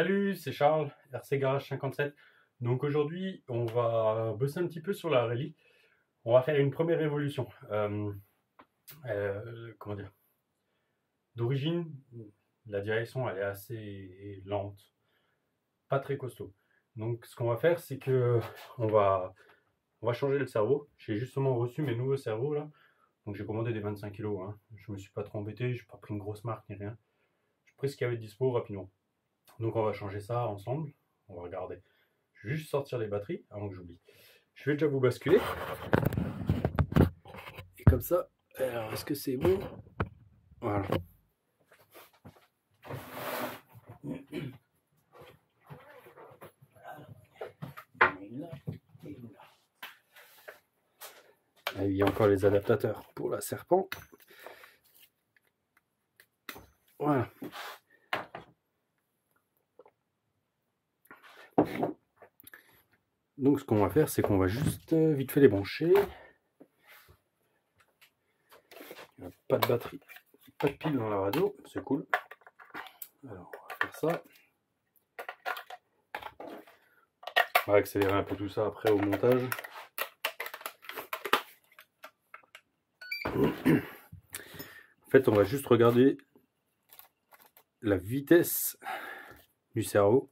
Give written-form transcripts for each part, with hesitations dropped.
Salut, c'est Charles, RC Garage 57. Donc aujourd'hui, on va bosser un petit peu sur la rallye. On va faire une première évolution. Comment dire? D'origine, la direction elle est assez lente, pas très costaud. Donc ce qu'on va faire, c'est que on va, on va changer le cerveau. J'ai justement reçu mes nouveaux cerveaux là. Donc j'ai commandé des 25 kg. Hein. Je me suis pas trop embêté, j'ai pas pris une grosse marque ni rien. J'ai pris ce qu'il y avait de dispo rapidement. Donc on va changer ça ensemble. On va regarder. Je vais juste sortir les batteries avant que j'oublie. Je vais déjà vous basculer. Et comme ça, alors est-ce que c'est bon? Voilà. Il y a encore les adaptateurs pour la serpent. Voilà. Donc ce qu'on va faire, c'est qu'on va juste vite fait les brancher. Pas de batterie, pas de pile dans la radio, c'est cool. Alors on va faire ça. On va accélérer un peu tout ça après au montage. En fait, on va juste regarder la vitesse du cerveau.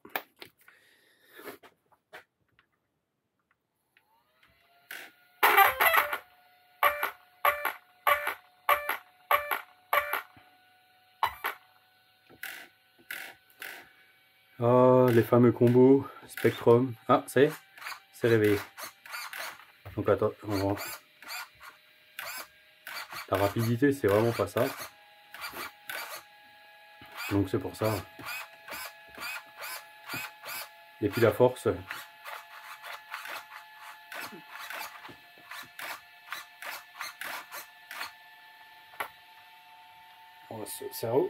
Ah, les fameux combos Spectrum. Ah, ça y est, c'est réveillé. Donc attends, on va... La rapidité, c'est vraiment pas ça. Donc c'est pour ça. Et puis la force. Ce cerveau,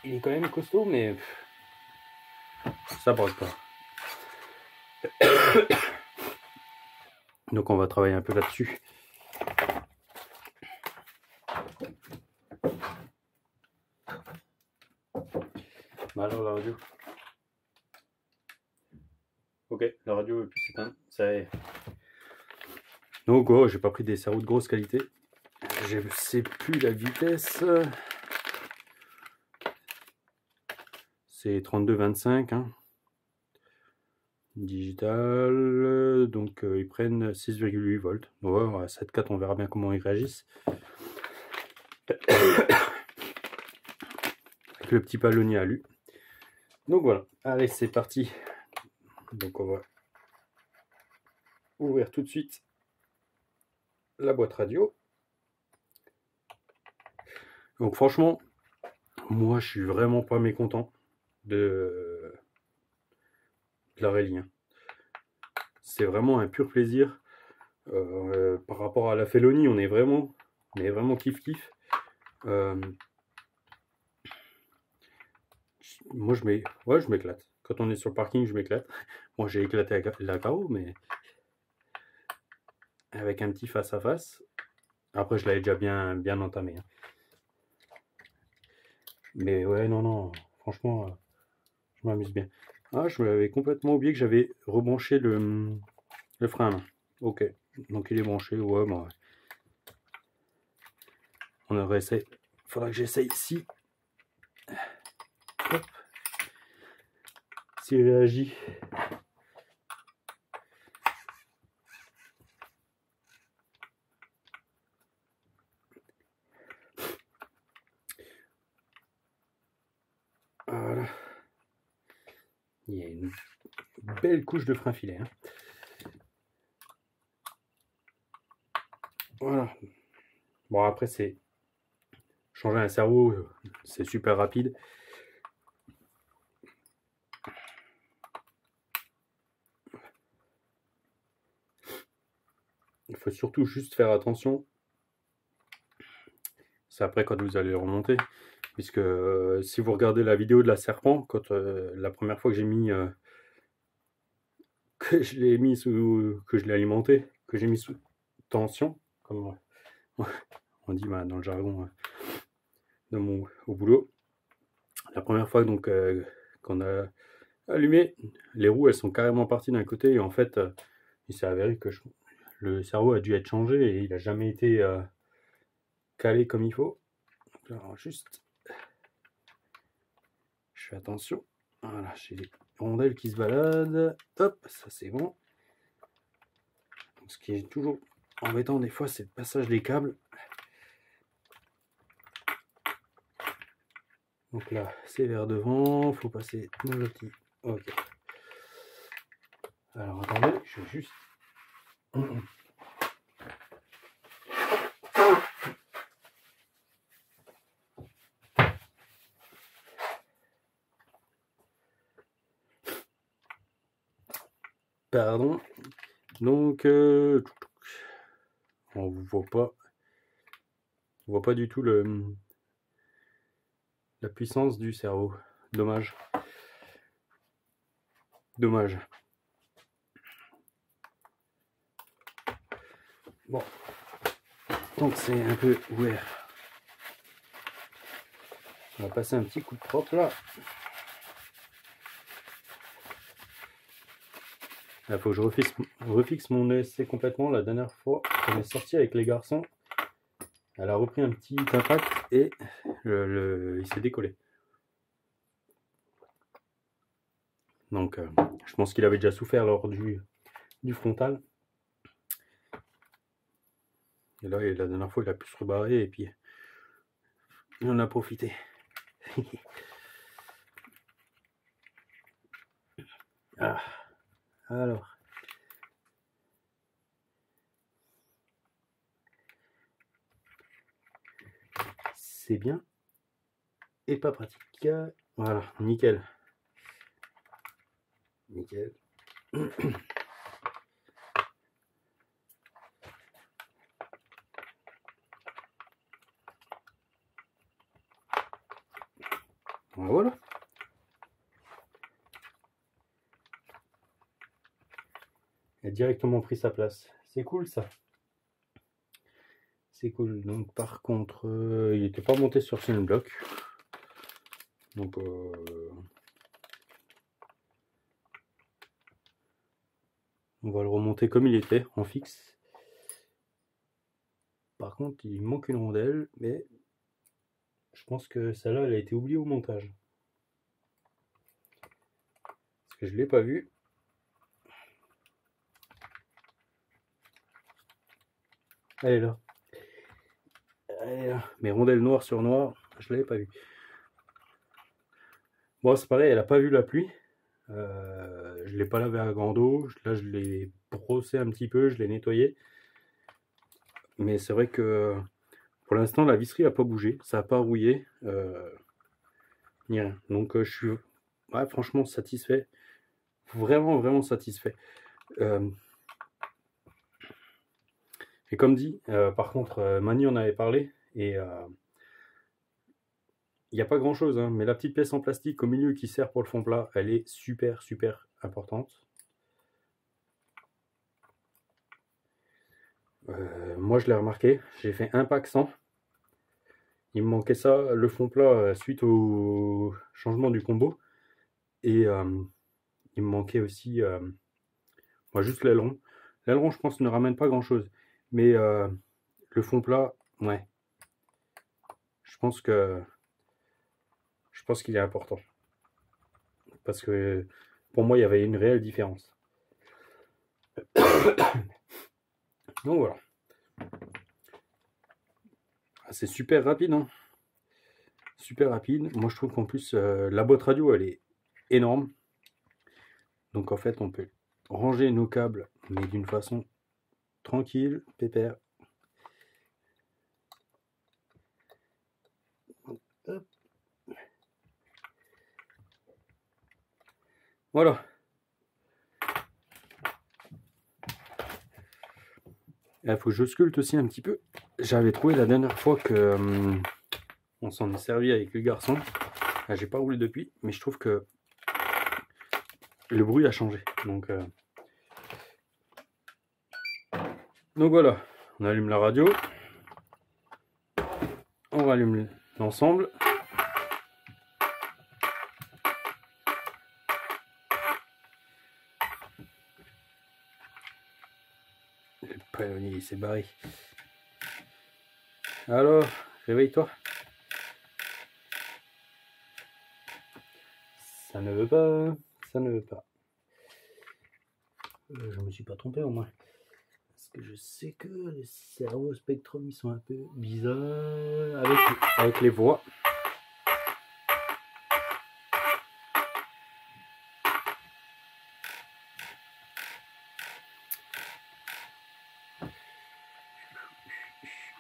il est quand même costaud, mais ça brode pas. Donc on va travailler un peu là-dessus. Alors la radio. Ok, la radio est plus éteinte. Ça y est. Donc oh, j'ai pas pris des cerveaux de grosse qualité. Je sais plus la vitesse. C'est 32-25. Hein. Digital. Donc ils prennent 6,8 volts. Ouais, à 7,4, on verra bien comment ils réagissent. Avec le petit palonnier à lui. Donc voilà. Allez, c'est parti. Donc on va ouvrir tout de suite la boîte radio. Donc franchement, moi je suis vraiment pas mécontent de la rallye. Hein. C'est vraiment un pur plaisir. Par rapport à la Felonie, on est vraiment kiff kiff. Moi je m'éclate. Quand on est sur le parking, je m'éclate. Moi j'ai éclaté la KO, mais avec un petit face à face. Après je l'avais déjà bien entamé. Hein. Mais ouais, non, franchement, je m'amuse bien. Ah, je m'avais complètement oublié que j'avais rebranché le frein. Là. Ok, donc il est branché. Ouais, bah, on aurait essayé. Faudra que j'essaye ici. Hop. S'il réagit. Voilà. Il y a une belle couche de frein filet. Hein. Voilà. Bon, après, c'est changer un cerveau, c'est super rapide. Il faut surtout juste faire attention. C'est après quand vous allez remonter. Puisque si vous regardez la vidéo de la serpent, quand la première fois que j'ai mis que je l'ai alimenté, que j'ai mis sous tension, comme on dit dans le jargon au boulot. La première fois donc qu'on a allumé, les roues elles sont carrément parties d'un côté et en fait il s'est avéré que le cerveau a dû être changé et il n'a jamais été calé comme il faut. Alors juste, je fais attention. Voilà, j'ai les rondelles qui se baladent. Hop, ça c'est bon. Ce qui est toujours embêtant des fois, c'est le passage des câbles. Donc là, c'est vers devant, faut passer dans le petit. Ok. Alors attendez, je vais juste. Pardon. Donc, on voit pas du tout la puissance du cerveau. Dommage. Dommage. Bon. Donc c'est un peu ouvert. On va passer un petit coup de propre là. Il faut que je refixe mon ESC complètement. La dernière fois qu'on est sorti avec les garçons, elle a repris un petit impact et il s'est décollé. Donc je pense qu'il avait déjà souffert lors du frontal. Et là, la dernière fois, il a pu se rebarrer et puis on en a profité. Ah, alors. C'est bien et pas pratique. Voilà, nickel. Nickel. Voilà. Il a directement pris sa place. C'est cool ça. C'est cool. Donc par contre, il n'était pas monté sur ce bloc. Donc on va le remonter comme il était, en fixe. Par contre, il manque une rondelle, mais je pense que celle-là, elle a été oubliée au montage. Parce que je ne l'ai pas vue. Elle est là. Elle est là. Mais rondelle noire sur noir, je ne l'avais pas vue. Bon, c'est pareil, elle n'a pas vu la pluie. Je ne l'ai pas lavé à grande eau. Là, je l'ai brossé un petit peu, je l'ai nettoyé. Mais c'est vrai que pour l'instant, la visserie n'a pas bougé. Ça n'a pas rouillé. Ni rien. Donc, je suis franchement satisfait. Vraiment, vraiment satisfait. Et comme dit, par contre, Mani en avait parlé. Et il n'y a pas grand chose, hein, mais la petite pièce en plastique au milieu qui sert pour le fond plat, elle est super, super importante. Moi, je l'ai remarqué. J'ai fait un pack 100. Il me manquait ça, le fond plat, suite au changement du combo. Et il me manquait aussi juste l'aileron. L'aileron, je pense, ne ramène pas grand-chose. Mais le fond plat, ouais. Je pense qu'il est important. Parce que pour moi, il y avait une réelle différence. Donc voilà. C'est super rapide, hein. Super rapide. Moi, je trouve qu'en plus, la boîte radio, elle est énorme. Donc en fait, on peut ranger nos câbles, mais d'une façon tranquille, pépère. Hop. Voilà. Il faut que je sculpte aussi un petit peu. J'avais trouvé la dernière fois que on s'en est servi avec le garçon. J'ai pas roulé depuis, mais je trouve que le bruit a changé. Donc voilà, on allume la radio, on rallume l'ensemble. Ouais, il s'est barré. Alors, réveille-toi. Ça ne veut pas. Ça ne veut pas. Je me suis pas trompé au moins. Parce que je sais que les cerveaux Spectrum ils sont un peu bizarres avec les voix.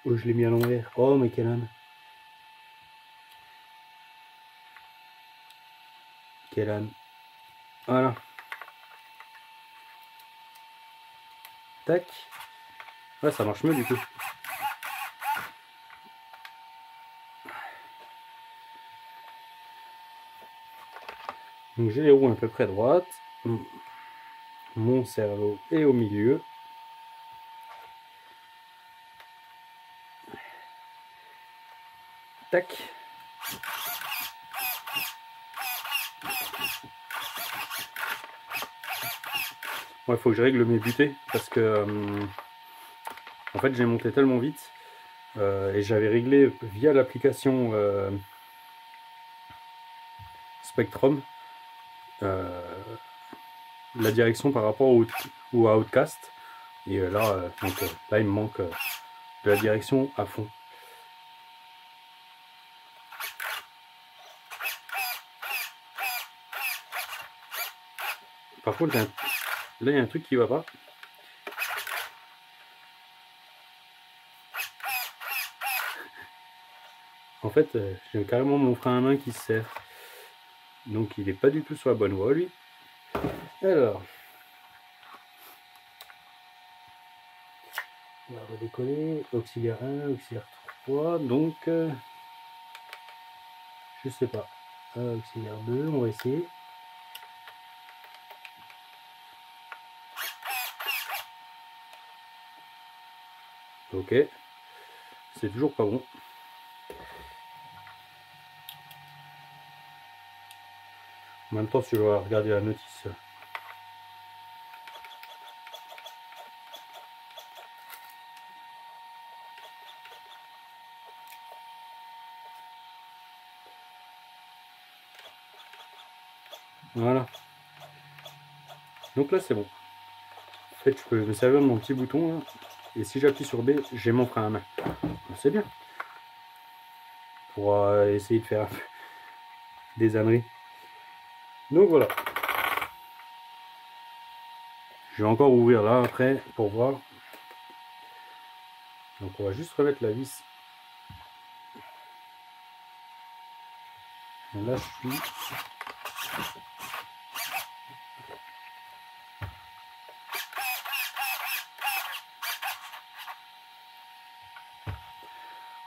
Oh, je l'ai mis à l'envers. Oh, mais quel âne. Quel âne. Voilà. Tac. Ouais, ça marche mieux du coup. Donc j'ai les roues à peu près droites. Mon cerveau est au milieu. Tac. Il faut que je règle mes butées parce que en fait j'ai monté tellement vite et j'avais réglé via l'application Spectrum la direction par rapport au Outcast et là il me manque de la direction à fond. Par contre là il y a un truc qui va pas. En fait j'ai carrément mon frein à main qui se serre, donc il est pas du tout sur la bonne voie lui. Alors on va redécoller, auxiliaire 1, auxiliaire 3, donc je sais pas, auxiliaire 2, on va essayer. Ok, c'est toujours pas bon. En même temps, si je vais regarder la notice. Voilà. Donc là, c'est bon. En fait, je peux me servir de mon petit bouton là, et si j'appuie sur B, j'ai mon frein à main. C'est bien. Pour essayer de faire des âneries. Donc voilà. Je vais encore ouvrir là après pour voir. Donc on va juste remettre la vis. Là je suis.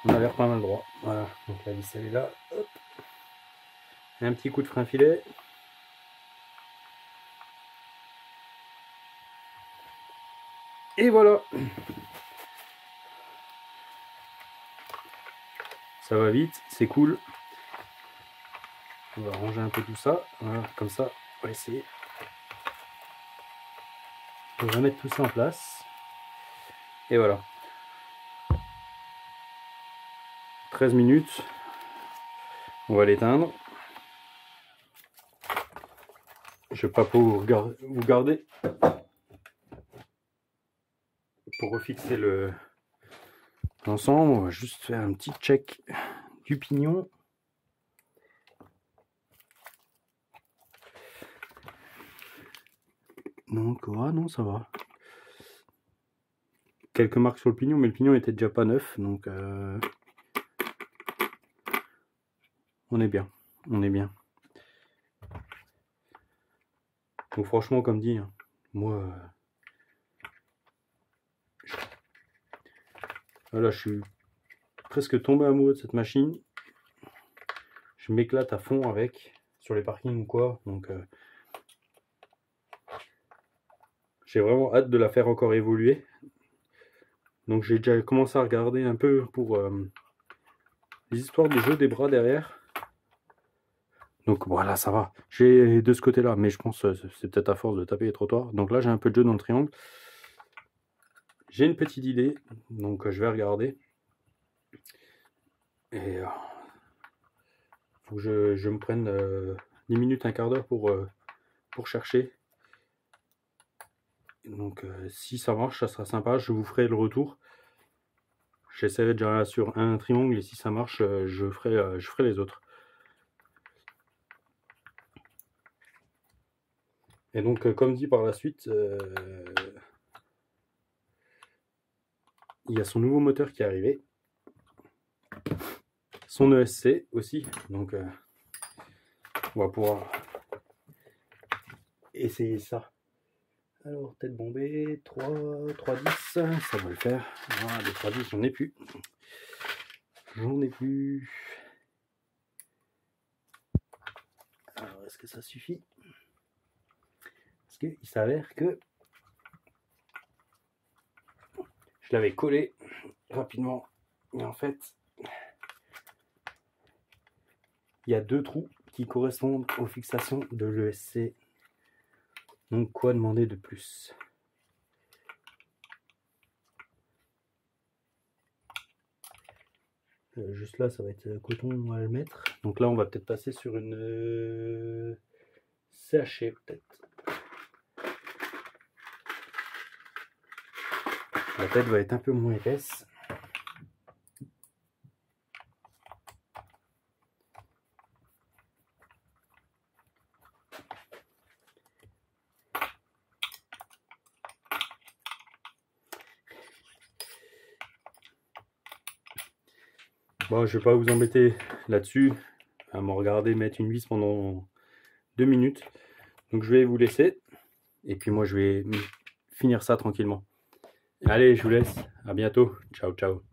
On a l'air pas mal droit. Voilà. Donc la vis elle est là. Hop. Un petit coup de frein filet. Et voilà. Ça va vite, c'est cool. On va ranger un peu tout ça. Voilà, comme ça, on va essayer de remettre tout ça en place. Et voilà. 13 minutes. On va l'éteindre. Je ne vais pas vous garder pour refixer l'ensemble. On va juste faire un petit check du pignon. Donc, non, ça va. Quelques marques sur le pignon, mais le pignon était déjà pas neuf, donc on est bien. On est bien. Donc franchement, comme dit, hein, moi, voilà, je suis presque tombé amoureux de cette machine. Je m'éclate à fond avec, sur les parkings ou quoi, donc j'ai vraiment hâte de la faire encore évoluer. Donc j'ai déjà commencé à regarder un peu pour les histoires de jeu des bras derrière. Donc voilà, ça va. J'ai de ce côté-là, mais je pense que c'est peut-être à force de taper les trottoirs. Donc là, j'ai un peu de jeu dans le triangle. J'ai une petite idée, donc je vais regarder. Et faut que je me prenne 10 minutes, un quart d'heure pour chercher. Donc si ça marche, ça sera sympa, je vous ferai le retour. J'essaierai déjà sur un triangle et si ça marche, je ferai les autres. Et donc comme dit par la suite, il y a son nouveau moteur qui est arrivé. Son ESC aussi, donc on va pouvoir essayer ça. Alors, tête bombée, 3,10, ça va le faire. Ah, les 3,10, j'en ai plus. J'en ai plus. Alors, est-ce que ça suffit? Parce qu'il s'avère que je l'avais collé rapidement. Et en fait, il y a 2 trous qui correspondent aux fixations de l'ESC. Donc, quoi demander de plus? Juste là, ça va être coton à le mettre. Donc là, on va peut-être passer sur une CHC, peut-être. La tête va être un peu moins épaisse. Bon, je vais pas vous embêter là-dessus, à me regarder mettre une vis pendant 2 minutes. Donc je vais vous laisser, et puis moi je vais finir ça tranquillement. Allez, je vous laisse, à bientôt, ciao ciao.